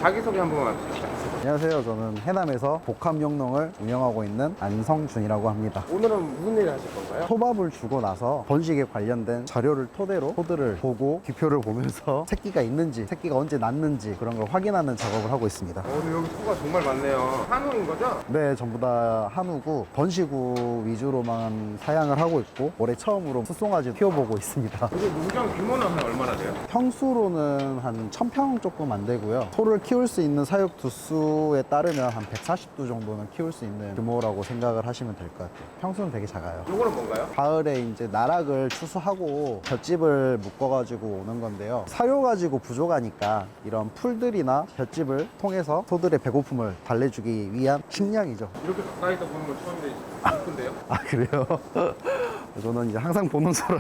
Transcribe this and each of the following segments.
자기소개 한 번만 해주세요. 안녕하세요. 저는 해남에서 복합용농을 운영하고 있는 안성준이라고 합니다. 오늘은 무슨 일 하실 건가요? 초밥을 주고 나서 번식에 관련된 자료를 토대로 소들을 보고 기표를 보면서 새끼가 있는지 새끼가 언제 낳는지 그런 걸 확인하는 작업을 하고 있습니다. 오늘 여기 소가 정말 많네요. 한우인 거죠? 네, 전부 다 한우고 번식우 위주로만 사양을 하고 있고 올해 처음으로 숫송아지 키워보고 있습니다. 여기 농장 규모는 한 얼마나 돼요? 평수로는 한 1000평 조금 안 되고요. 소를 키울 수 있는 사육 두수에 따르면 한 140두 정도는 키울 수 있는 규모라고 생각을 하시면 될 것 같아요. 평수는 되게 작아요. 요거는 뭔가요? 가을에 이제 나락을 추수하고 볏짚을 묶어가지고 오는 건데요. 사료 가지고 부족하니까 이런 풀들이나 볏짚을 통해서 소들의 배고픔을 달래주기 위한 식량이죠. 이렇게 가까이서 보는 건 처음인데 예쁜데요? 아, 그래요? 저는 이제 항상 보는 소라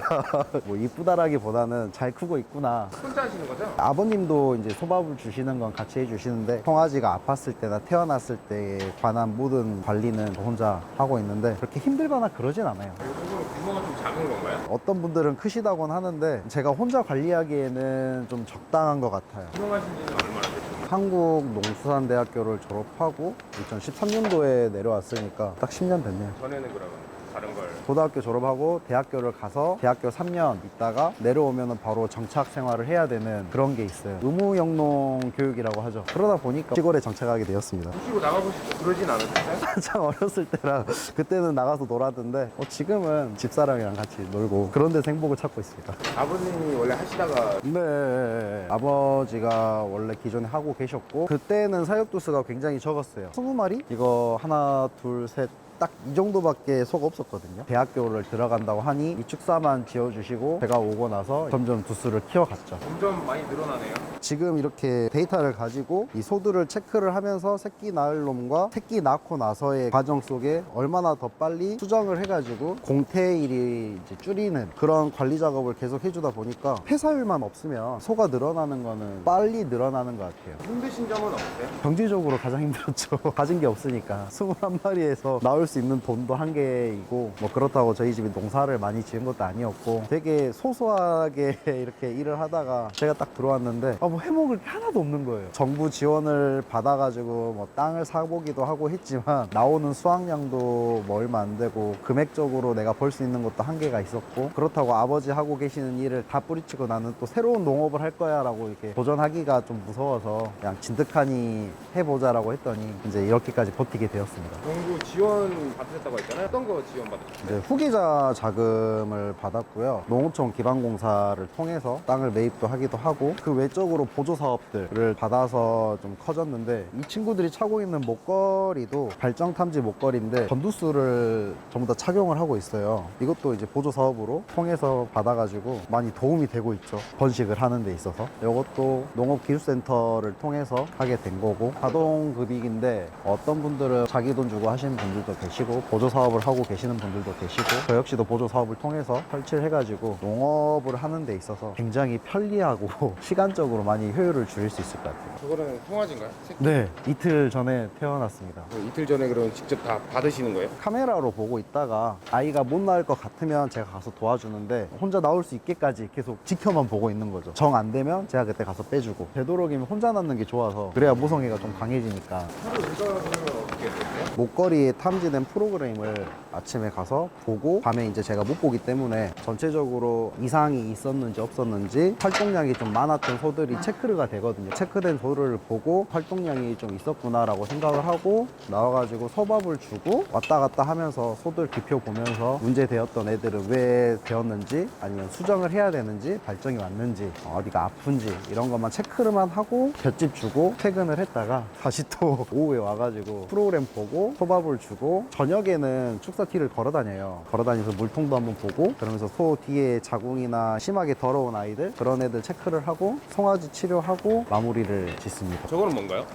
뭐 이쁘다라기보다는 잘 크고 있구나. 혼자 하시는 거죠? 아버님도 이제 소밥을 주시는 건 같이 해주시는데 송아지가 아팠을 때나 태어났을 때에 관한 모든 관리는 저 혼자 하고 있는데 그렇게 힘들거나 그러진 않아요. 요거는 규모가 좀 작은 건가요? 어떤 분들은 크시다곤 하는데 제가 혼자 관리하기에는 좀 적당한 것 같아요. 운영하신 지는 얼마나 되셨나요? 한국농수산대학교를 졸업하고 2013년도에 내려왔으니까 딱 10년 됐네요. 전에는 그러면 다른 걸 고등학교 졸업하고 대학교를 가서 대학교 3년 있다가 내려오면 바로 정착 생활을 해야 되는 그런 게 있어요. 의무영농 교육이라고 하죠. 그러다 보니까 시골에 정착하게 되었습니다. 드시고 나가보시고 그러진 않으셨어요? 한창 어렸을 때랑 그때는 나가서 놀았는데 지금은 집사람이랑 같이 놀고 그런 데서 행복을 찾고 있습니다. 아버님이 원래 하시다가 네, 아버지가 원래 기존에 하고 계셨고 그때는 사육두수가 굉장히 적었어요. 20마리? 이거 하나 둘 셋 딱 이 정도밖에 소가 없었거든요. 대학교를 들어간다고 하니 이 축사만 지어주시고 제가 오고 나서 점점 두수를 키워갔죠. 점점 많이 늘어나네요. 지금 이렇게 데이터를 가지고 이 소들을 체크를 하면서 새끼 낳을 놈과 새끼 낳고 나서의 과정 속에 얼마나 더 빨리 수정을 해가지고 공태일이 이제 줄이는 그런 관리 작업을 계속 해주다 보니까 폐사율만 없으면 소가 늘어나는 거는 빨리 늘어나는 것 같아요. 힘드신 점은 없으세요? 경제적으로 가장 힘들었죠. 가진 게 없으니까 21마리에서 나올 수 있는 돈도 한계이고 뭐 그렇다고 저희 집이 농사를 많이 지은 것도 아니었고 되게 소소하게 이렇게 일을 하다가 제가 딱 들어왔는데 뭐 해먹을 게 하나도 없는 거예요. 정부 지원을 받아가지고 뭐 땅을 사보기도 하고 했지만 나오는 수확량도 뭐 얼마 안 되고 금액적으로 내가 벌 수 있는 것도 한계가 있었고 그렇다고 아버지 하고 계시는 일을 다 뿌리치고 나는 또 새로운 농업을 할 거야 라고 이렇게 도전하기가 좀 무서워서 그냥 진득하니 해보자라고 했더니 이제 이렇게까지 버티게 되었습니다. 정부 지원 받으셨다고 했잖아요. 어떤 거 지원 받으셨어요? 이제 후기자 자금을 받았고요. 농어촌 기반공사를 통해서 땅을 매입도 하기도 하고 그 외적으로 보조 사업들을 받아서 좀 커졌는데 이 친구들이 차고 있는 목걸이도 발정 탐지 목걸이인데 전두수를 전부 다 착용을 하고 있어요. 이것도 이제 보조 사업으로 통해서 받아가지고 많이 도움이 되고 있죠. 번식을 하는 데 있어서. 이것도 농업기술센터를 통해서 하게 된 거고 가동급익인데 어떤 분들은 자기 돈 주고 하시는 분들도 계시고 보조 사업을 하고 계시는 분들도 계시고 저 역시도 보조 사업을 통해서 설치를 해가지고 농업을 하는 데 있어서 굉장히 편리하고 시간적으로 많이 효율을 줄일 수 있을 것 같아요. 저거는 송아지인가요? 새끼? 네, 이틀 전에 태어났습니다. 이틀 전에 그럼 직접 다 받으시는 거예요? 카메라로 보고 있다가 아이가 못 낳을 것 같으면 제가 가서 도와주는데 혼자 나올 수 있게까지 계속 지켜만 보고 있는 거죠. 정 안 되면 제가 그때 가서 빼주고 되도록이면 혼자 낳는 게 좋아서 그래야 모성애가 좀 강해지니까. 하루 일과를 보면 어떻게 되세요? 목걸이에 탐지된 프로그램을 아침에 가서 보고 밤에 이제 제가 못 보기 때문에 전체적으로 이상이 있었는지 없었는지 활동량이 좀 많았던 소들이 체크가 되거든요. 체크된 소를 보고 활동량이 좀 있었구나 라고 생각을 하고 나와가지고 소밥을 주고 왔다 갔다 하면서 소들 기표 보면서 문제되었던 애들은 왜 되었는지 아니면 수정을 해야 되는지 발정이 왔는지 어디가 아픈지 이런 것만 체크를만 하고 볏짚 주고 퇴근을 했다가 다시 또 오후에 와가지고 프로그램 보고 소밥을 주고 저녁에는 축사티를 걸어 다녀요. 걸어 다니면서 물통도 한번 보고 그러면서 소 뒤에 자궁이나 심하게 더러운 아이들 그런 애들 체크를 하고 송아지 치료하고 마무리를 짓습니다. 저거는 뭔가요?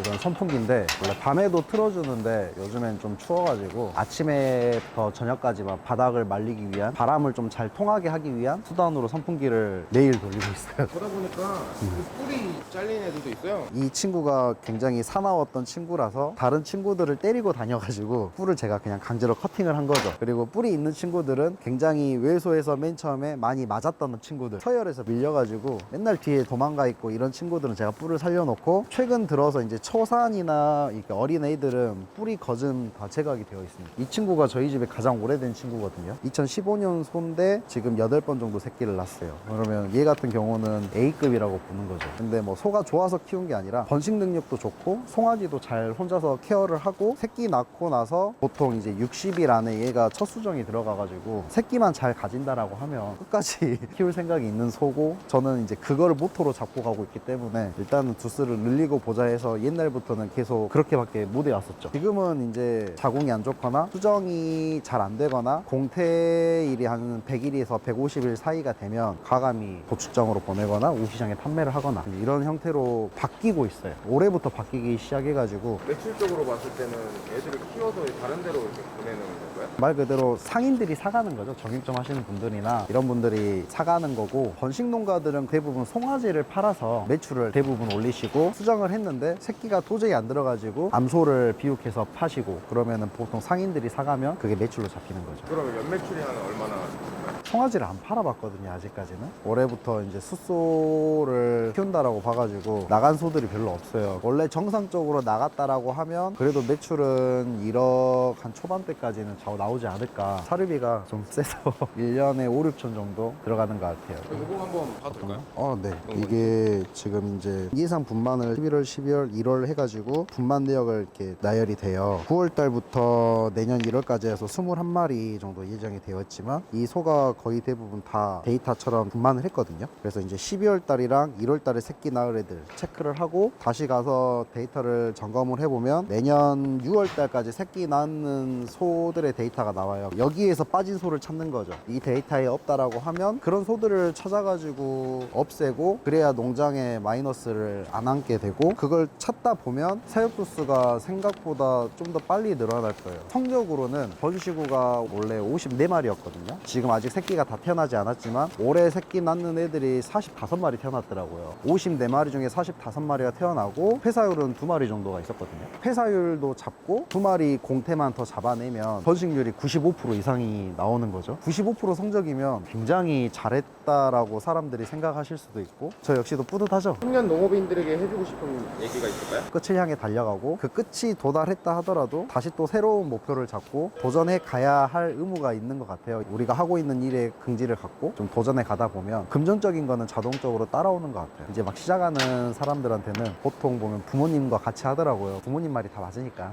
이건 선풍기인데 원래 밤에도 틀어주는데 요즘엔 좀 추워가지고 아침에부터 저녁까지만 바닥을 말리기 위한 바람을 좀 잘 통하게 하기 위한 수단으로 선풍기를 매일 돌리고 있어요. 보다 보니까 그 뿌리 잘린 애들도 있어요. 이 친구가 굉장히 사나웠던 친구라서 다른 있는 친구들을 때리고 다녀가지고 뿔을 제가 그냥 강제로 커팅을 한 거죠. 그리고 뿔이 있는 친구들은 굉장히 외소에서 맨 처음에 많이 맞았던 친구들, 서열에서 밀려가지고 맨날 뒤에 도망가 있고 이런 친구들은 제가 뿔을 살려놓고, 최근 들어서 이제 초산이나 이렇게 어린 애들은 뿔이 거진 다 제각이 되어 있습니다. 이 친구가 저희 집에 가장 오래된 친구거든요. 2015년 소인데 지금 8번 정도 새끼를 낳았어요. 그러면 얘 같은 경우는 A급이라고 보는 거죠. 근데 뭐 소가 좋아서 키운 게 아니라 번식 능력도 좋고 송아지도 잘 혼자서 케어를 하고, 새끼 낳고 나서 보통 이제 60일 안에 얘가 첫 수정이 들어가가지고 새끼만 잘 가진다라고 하면 끝까지 키울 생각이 있는 소고, 저는 이제 그거를 모토로 잡고 가고 있기 때문에 일단은 두스를 늘리고 보자 해서 옛날부터는 계속 그렇게밖에 못 해왔었죠. 지금은 이제 자궁이 안 좋거나 수정이 잘 안 되거나 공태일이 한 100일에서 150일 사이가 되면 과감히 도축장으로 보내거나 우시장에 판매를 하거나 이런 형태로 바뀌고 있어요. 올해부터 바뀌기 시작해가지고. 매출적으로 봤을 때는 애들을 키워서 다른 데로 이렇게 보내는 건가요? 말 그대로 상인들이 사가는 거죠. 정육점 하시는 분들이나 이런 분들이 사가는 거고, 번식 농가들은 대부분 송아지를 팔아서 매출을 대부분 올리시고, 수정을 했는데 새끼가 도저히 안 들어가지고 암소를 비육해서 파시고, 그러면은 보통 상인들이 사가면 그게 매출로 잡히는 거죠. 그러면 연매출이 한 얼마나 될까요? 송아지를 안 팔아봤거든요, 아직까지는. 올해부터 이제 숫소를 키운다라고 봐가지고 나간 소들이 별로 없어요. 원래 정상적으로 나갔다라고 하면 그래도 매출은 1억 한 초반대까지는 나오지 않을까. 사료비가 좀 세서 1년에 5, 6천 정도 들어가는 것 같아요. 이거 한번 봐도 될까요? 네. 이게 지금 이제 예상 분만을 11월, 12월, 1월 해가지고 분만 내역을 이렇게 나열이 돼요. 9월 달부터 내년 1월까지 해서 21마리 정도 예정이 되어 있지만, 이 소가 거의 대부분 다 데이터처럼 분만을 했거든요. 그래서 이제 12월 달이랑 1월 달에 새끼 낳을 애들 체크를 하고 다시 가서 데이터를 점검을 해보면 내년 6월 달까지 새끼 낳는 소들의 데이터가 나와요. 여기에서 빠진 소를 찾는 거죠. 이 데이터에 없다라고 하면 그런 소들을 찾아가지고 없애고, 그래야 농장에 마이너스를 안 안게 되고, 그걸 찾다 보면 사육수수가 생각보다 좀 더 빨리 늘어날 거예요. 성적으로는 번식우가 원래 54마리였거든요. 지금 아직 새끼가 다 태어나지 않았지만 올해 새끼 낳는 애들이 45마리 태어났더라고요. 54마리 중에 45마리가 태어나고 폐사율은 2마리 정도가 있었거든요. 폐사율도 잡고 2마리 공태만 더 잡아내면 번식률이 95% 이상이 나오는 거죠. 95% 성적이면 굉장히 잘했다라고 사람들이 생각하실 수도 있고, 저 역시도 뿌듯하죠. 청년 농업인들에게 해주고 싶은 얘기가 있을까요? 끝을 향해 달려가고, 그 끝이 도달했다 하더라도 다시 또 새로운 목표를 잡고 도전해 가야 할 의무가 있는 것 같아요. 우리가 하고 있는 일에 긍지를 갖고 좀 도전해 가다 보면 금전적인 거는 자동적으로 따라오는 것 같아요. 이제 막 시작하는 사람들한테는 보통 보면 부모님과 같이 하더라고요. 부모님 말이 다 맞으니까.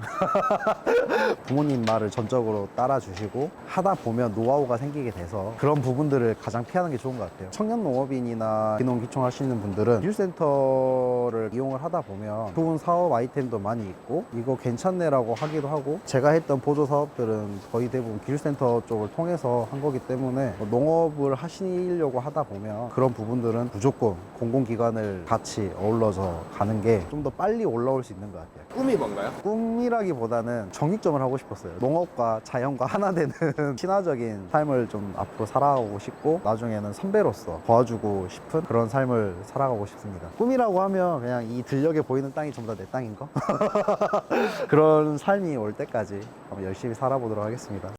부모님 말을 전적으로 따라주시고 하다 보면 노하우가 생기게 돼서 그런 부분들을 가장 피하는 게 좋은 것 같아요. 청년 농업인이나 귀농귀촌 하시는 분들은 기술센터를 이용을 하다 보면 좋은 사업 아이템도 많이 있고, 이거 괜찮네라고 하기도 하고, 제가 했던 보조 사업들은 거의 대부분 기술센터 쪽을 통해서 한 거기 때문에 농업을 하시려고 하다 보면 그런 부분들은 무조건 공공기관을 같이 어울러서 가는 게 좀 더 빨리 올라올 수 있는 것 같아요. 꿈이 뭔가요? 꿈이라기보다는 정육점을 하고 싶었어요. 농업과 자연과 하나 되는 친화적인 삶을 좀 앞으로 살아가고 싶고, 나중에는 선배로서 도와주고 싶은 그런 삶을 살아가고 싶습니다. 꿈이라고 하면 그냥 이 들녘에 보이는 땅이 전부 다 내 땅인 거? 그런 삶이 올 때까지 한번 열심히 살아보도록 하겠습니다.